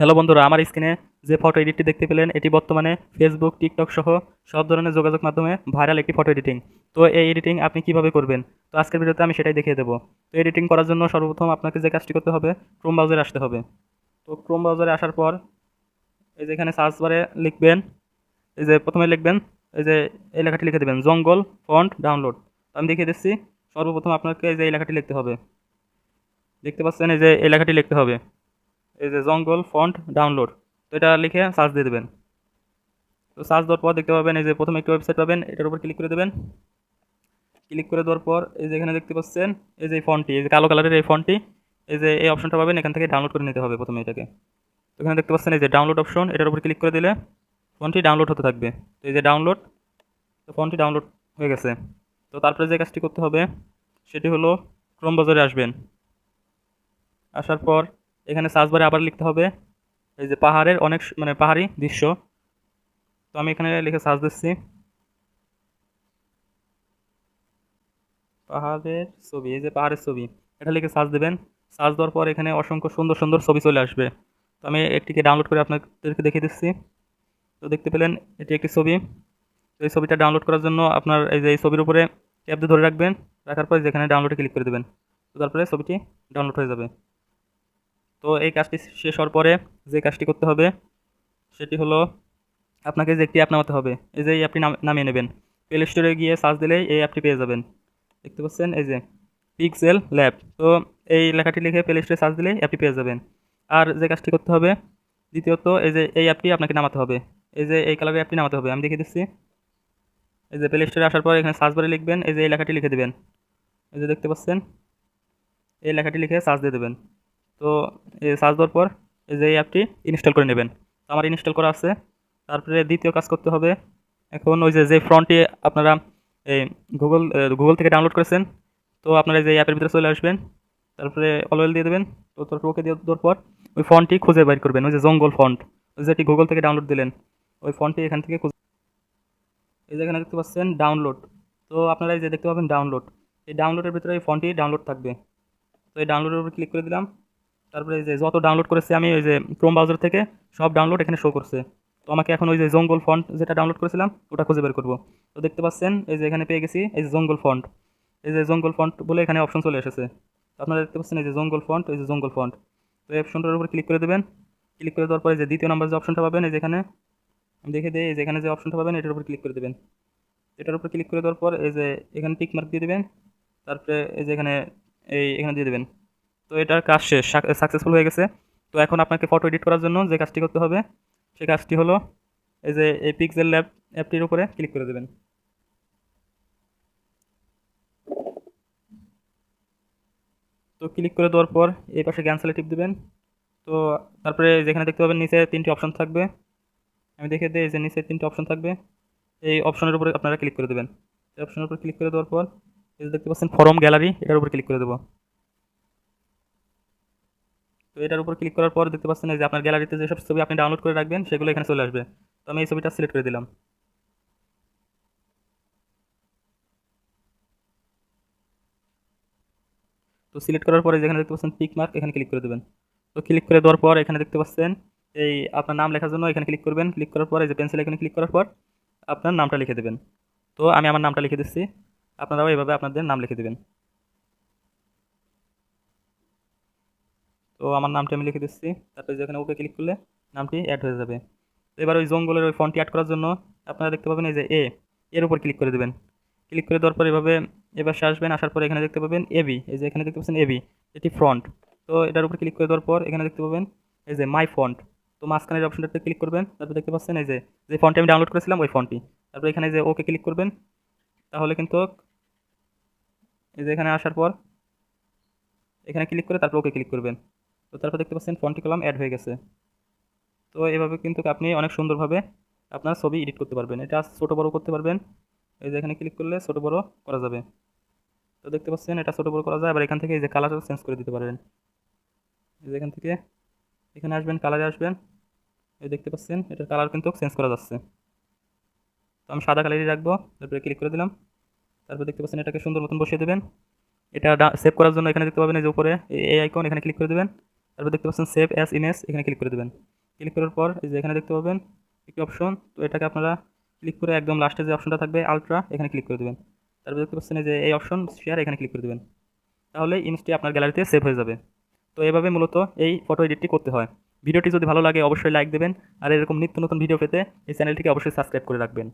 Hello বন্ধুরা, আমার স্ক্রিনে যে ফটো এডিটটি দেখতে পেলেন এটি বর্তমানে ফেসবুক, টিকটক সহ সব ধরনের যোগাযোগ মাধ্যমে ভাইরাল একটি ফটো এডিটিং। তো এই এডিটিং আপনি কিভাবে করবেন? তো আজকের ভিডিওতে আমি সেটাই দেখিয়ে দেবো। তো এডিটিং করার জন্য সর্বপ্রথম আপনাকে যে কাজটি করতে হবে, ক্রোম ব্রাউজারে আসতে হবে। তো ক্রোম ব্রাউজারে আসার পর এই যে এখানে সার্চ বারে লিখবেন, এই যে প্রথমে লিখবেন, এই যে এই লেখাটি লিখে দেবেন, জঙ্গল ফন্ট ডাউনলোড। তো আমি দেখিয়ে দিচ্ছি। সর্বপ্রথম আপনাকে এই যে এই লেখাটি লিখতে হবে, দেখতে পাচ্ছেন এই যে এই লেখাটি লিখতে হবে, এই যে জঙ্গল ফন্ট ডাউনলোড। তো এটা লিখে সার্চ দিয়ে দেবেন। তো সার্চ দেওয়ার পর দেখতে পাবেন এই যে প্রথমে একটি ওয়েবসাইট পাবেন, এটার উপর ক্লিক করে দেবেন। ক্লিক করে দেওয়ার পর এই যে এখানে দেখতে পাচ্ছেন এই যে ফন্টটি, এই যে কালো কালারের এই ফন্টটি, এই যে এই অপশনটা পাবেন, এখান থেকে ডাউনলোড করে নিতে হবে প্রথমে এটাকে। তো এখানে দেখতে পাচ্ছেন এই যে ডাউনলোড অপশন, এটার উপর ক্লিক করে দিলে ফন্টটি ডাউনলোড হতে থাকবে। তো এই যে ডাউনলোড, তো ফন্টটি ডাউনলোড হয়ে গেছে। তো তারপরে যে কাজটি করতে হবে সেটি হলো ক্রোম ব্রাউজারে আসবেন। আসার পর এখানে সার্চ বারে আবার লিখতে হবে এই যে পাহাড়ের অনেক মানে পাহাড়ি দৃশ্য। তো আমি এখানে লিখে সার্চ দিচ্ছি, পাহাড়ের ছবি, এই যে পাহাড়ের ছবি, এটা লিখে সার্চ দেবেন। সার্চ দেওয়ার পর এখানে অসংখ্য সুন্দর সুন্দর ছবি চলে আসবে। তো আমি একটিকে ডাউনলোড করে আপনাদেরকে দেখিয়ে দিচ্ছি। তো দেখতে পেলেন এটি একটি ছবি। তো এই ছবিটা ডাউনলোড করার জন্য আপনার এই যে এই ছবির উপরে ট্যাপ দিয়ে ধরে রাখবেন, রাখার পর যেখানে ডাউনলোডে ক্লিক করে দেবেন। তো তারপরে ছবিটি ডাউনলোড হয়ে যাবে। তো এই কাজটি শেষ হওয়ার পরে যে কাজটি করতে হবে সেটি হলো আপনাকে যে একটি অ্যাপ নামাতে হবে। এই যে এই অ্যাপটি নামিয়ে নেবেন। প্লে স্টোরে গিয়ে সার্চ দিলেই এই অ্যাপটি পেয়ে যাবেন। দেখতে পাচ্ছেন এই যে পিক্সেল ল্যাব। তো এই লেখাটি লিখে প্লে স্টোরে সার্চ দিলেই অ্যাপটি পেয়ে যাবেন। আর যে কাজটি করতে হবে দ্বিতীয়ত, এই যে এই অ্যাপটি আপনাকে নামাতে হবে, এই যে এই কালারের অ্যাপটি নামাতে হবে। আমি দেখিয়ে দিচ্ছি। এই যে প্লে স্টোরে আসার পর এখানে সার্চ বারে লিখবেন, এই যে এই লেখাটি লিখে দেবেন, এই যে দেখতে পাচ্ছেন এই লেখাটি লিখে সার্চ দিয়ে দেবেন। তো এই সার্চ দেওয়ার পর এই যে এই অ্যাপটি ইনস্টল করে নেবেন। তো আমার ইনস্টল করা আছে। তারপরে দ্বিতীয় কাজ করতে হবে, এখন ওই যে ফ্রন্টটি আপনারা এই গুগল থেকে ডাউনলোড করেছেন, তো আপনারা যে অ্যাপের ভিতরে চলে আসবেন, তারপরে অলওয়েল দিয়ে দেবেন। তো তারপর ওকে দিয়ে দেওয়ার পর ওই ফন্টটি খুঁজে বের করবেন, ওই যে জঙ্গল ফন্ট, ওই যেটি গুগল থেকে ডাউনলোড দিলেন, ওই ফন্টটি এখান থেকে খুঁজে, এই যে এখানে দেখতে পাচ্ছেন ডাউনলোড। তো আপনারা এই যে দেখতে পাবেন ডাউনলোড, এই ডাউনলোডের ভিতরে এই ফন্টটি ডাউনলোড থাকবে। তো এই ডাউনলোডের উপর ক্লিক করে দিলাম। তারপরে এই যে যত ডাউনলোড করেছি আমি ওই যে ক্রোম ব্রাউজার থেকে, সব ডাউনলোড এখানে শো করছে। তো আমাকে এখন ওই যে জঙ্গল ফন্ট যেটা ডাউনলোড করেছিলাম ওটা খুঁজে বের করবো। তো দেখতে পাচ্ছেন এই যে এখানে পেয়ে গেছি এই যে জঙ্গল ফন্ট, এই যে জঙ্গল ফন্ট বলে এখানে অপশন চলে এসেছে। তো আপনারা দেখতে পাচ্ছেন এই যে জঙ্গল ফন্ট, এই যে জঙ্গল ফন্ট। তো এই অপশনটার উপর ক্লিক করে দেবেন। ক্লিক করে দেওয়ার পরে যে দ্বিতীয় নাম্বার যে অপশনটা পাবেন, এই যেখানে আমি দেখে দিই, এই যেখানে যে অপশনটা পাবেন এটার উপর ক্লিক করে দেবেন। এটার উপর ক্লিক করে দেওয়ার পর এই যে এখানে টিক মার্ক দিয়ে দেবেন। তারপরে এই যে এখানে এখানে দিয়ে দেবেন। তো এটার কাজ শেষ, সাকসেসফুল হয়ে গেছে। তো এখন আপনাকে ফটো এডিট করার জন্য যে কাজটি করতে হবে সেই কাজটি হলো এই যে এই পিক্সেল ল্যাব অ্যাপটির উপরে ক্লিক করে দেবেন। তো ক্লিক করে দেওয়ার পর এই পাশে ক্যান্সেলে টিপ দেবেন। তো তারপরে যেখানে দেখতে পাবেন নিচে তিনটি অপশন থাকবে, আমি দেখে দিই, এই যে নিচে তিনটি অপশন থাকবে, এই অপশনের উপরে আপনারা ক্লিক করে দেবেন। এই অপশনের উপর ক্লিক করে দেওয়ার পর এই যে দেখতে পাচ্ছেন ফরম গ্যালারি, এটার উপর ক্লিক করে দেবো। তো এটার উপর ক্লিক করার পর দেখতে পাচ্ছেন এই যে আপনার গ্যালারিতে যেসব ছবি আপনি ডাউনলোড করে রাখবেন সেগুলো এখানে চলে আসবে। তো আমি এই ছবিটা সিলেক্ট করে দিলাম। তো সিলেক্ট করার পরে যেখানে দেখতে পাচ্ছেন টিক মার্ক, এখানে ক্লিক করে দেবেন। তো ক্লিক করে দেওয়ার পর এখানে দেখতে পাচ্ছেন এই আপনার নাম লেখার জন্য এখানে ক্লিক করবেন। ক্লিক করার পর এই যে পেন্সিল এখানে ক্লিক করার পর আপনার নামটা লিখে দেবেন। তো আমি আমার নামটা লিখে দিচ্ছি, আপনারাও এইভাবে আপনাদের নাম লিখে দেবেন। তো আমার নামটা আমি লিখে দিচ্ছি। তারপরে যেখানে ওকে ক্লিক করলে নামটি অ্যাড হয়ে যাবে। তো এবার ওই জঙ্গলের ওই ফন্টটি অ্যাড করার জন্য আপনারা দেখতে পাবেন এই যে এর উপর ক্লিক করে দেবেন। ক্লিক করে দেওয়ার পর এভাবে এবার আসবেন, আসার পর এখানে দেখতে পাবেন এবি, এই যে এখানে দেখতে পাচ্ছেন এবি, এটি ফ্রন্ট। তো এটার উপর ক্লিক করে দেওয়ার পর এখানে দেখতে পাবেন এই যে মাই ফন্ট। তো মাঝখানের অপশনটাতে ক্লিক করবেন। তারপর দেখতে পাচ্ছেন এই যে যে ফন্টটি আমি ডাউনলোড করেছিলাম ওই ফন্টটি। তারপর এখানে যে ওকে ক্লিক করবেন। তাহলে কিন্তু এই যে এখানে আসার পর এখানে ক্লিক করে তারপর ওকে ক্লিক করবেন। তো তারপর দেখতে পাচ্ছেন ফন্টটি কলাম অ্যাড হয়ে গেছে। তো এভাবে কিন্তু আপনি অনেক সুন্দরভাবে আপনার ছবি এডিট করতে পারবেন। এটা ছোটো বড়ো করতে পারবেন। এই যে এখানে ক্লিক করলে ছোটো বড়ো করা যাবে। তো দেখতে পাচ্ছেন এটা ছোটো বড়ো করা যায়। আবার এখান থেকে এই যে কালারও চেঞ্জ করে দিতে পারবেন। এই যে এখান থেকে এখানে আসবেন, কালারে আসবেন, এই দেখতে পাচ্ছেন এটার কালার কিন্তু চেঞ্জ করা যাচ্ছে। তো আমি সাদা কালারই রাখবো। তারপরে ক্লিক করে দিলাম। তারপর দেখতে পাচ্ছেন এটাকে সুন্দর মতন বসিয়ে দেবেন। এটা সেভ করার জন্য এখানে দেখতে পাবেন এই যে উপরে এই আইকন, এখানে ক্লিক করে দেবেন। তারপর দেখতে পাচ্ছেন সেভ অ্যাজ ইমেজ, এখানে ক্লিক করে দেবেন। ক্লিক করার পর এই যে এখানে দেখতে পাবেন একটি অপশন, তো এটাকে আপনারা ক্লিক করে একদম লাস্টে যে অপশনটা থাকবে আলট্রা, এখানে ক্লিক করে দেবেন। তারপর দেখতে পাচ্ছেন এই যে এই অপশন শেয়ার, এখানে ক্লিক করে দেবেন। তাহলে ইমেজটি আপনার গ্যালারিতে সেভ হয়ে যাবে। তো এভাবে মূলত এই ফটো এডিটটি করতে হয়। ভিডিওটি যদি ভালো লাগে অবশ্যই লাইক দেবেন, আর এরকম নিত্য নতুন ভিডিও পেতে এই চ্যানেলটিকে অবশ্যই সাবস্ক্রাইব করে রাখবেন।